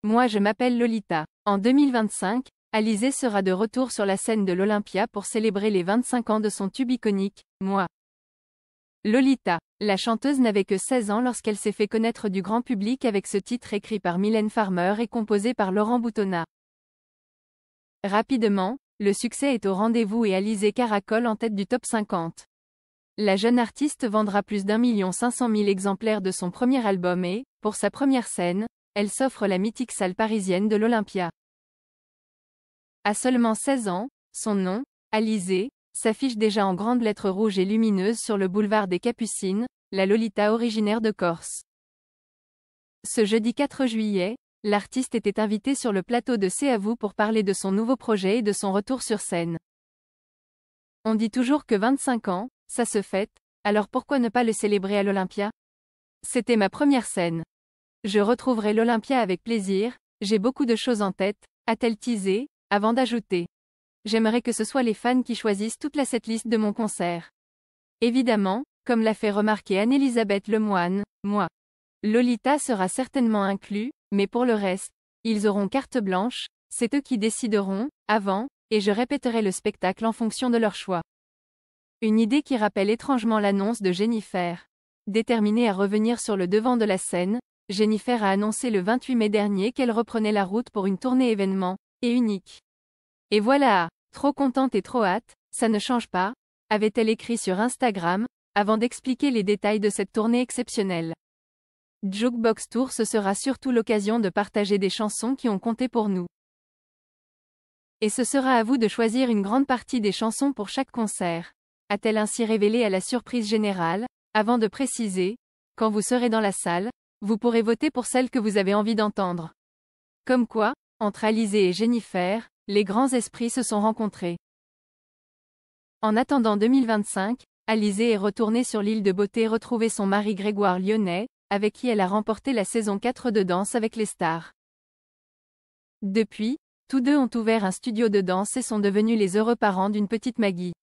Moi je m'appelle Lolita. En 2025, Alizée sera de retour sur la scène de l'Olympia pour célébrer les 25 ans de son tube iconique, Moi. Lolita. La chanteuse n'avait que 16 ans lorsqu'elle s'est fait connaître du grand public avec ce titre écrit par Mylène Farmer et composé par Laurent Boutonnat. Rapidement, le succès est au rendez-vous et Alizée caracole en tête du top 50. La jeune artiste vendra plus d'1,5 million exemplaires de son premier album et, pour sa première scène, elle s'offre la mythique salle parisienne de l'Olympia. À seulement 16 ans, son nom, Alizée, s'affiche déjà en grandes lettres rouges et lumineuses sur le boulevard des Capucines, la Lolita originaire de Corse. Ce jeudi 4 juillet, l'artiste était invitée sur le plateau de C'est à vous pour parler de son nouveau projet et de son retour sur scène. On dit toujours que 25 ans, ça se fête, alors pourquoi ne pas le célébrer à l'Olympia? C'était ma première scène. Je retrouverai l'Olympia avec plaisir, j'ai beaucoup de choses en tête, a-t-elle teasé, avant d'ajouter. J'aimerais que ce soit les fans qui choisissent toute la setlist de mon concert. Évidemment, comme l'a fait remarquer Anne-Elisabeth Lemoine, moi. Lolita sera certainement inclus, mais pour le reste, ils auront carte blanche, c'est eux qui décideront, avant, et je répéterai le spectacle en fonction de leur choix. Une idée qui rappelle étrangement l'annonce de Jennifer. Déterminée à revenir sur le devant de la scène, Jennifer a annoncé le 28 mai dernier qu'elle reprenait la route pour une tournée événement, et unique. Et voilà, trop contente et trop hâte, ça ne change pas, avait-elle écrit sur Instagram, avant d'expliquer les détails de cette tournée exceptionnelle. Jukebox Tour, ce sera surtout l'occasion de partager des chansons qui ont compté pour nous. Et ce sera à vous de choisir une grande partie des chansons pour chaque concert, a-t-elle ainsi révélé à la surprise générale, avant de préciser, quand vous serez dans la salle, vous pourrez voter pour celle que vous avez envie d'entendre. Comme quoi, entre Alizée et Jennifer, les grands esprits se sont rencontrés. En attendant 2025, Alizée est retournée sur l'île de Beauté retrouver son mari Grégoire Lyonnais, avec qui elle a remporté la saison 4 de Danse avec les stars. Depuis, tous deux ont ouvert un studio de danse et sont devenus les heureux parents d'une petite Maggie.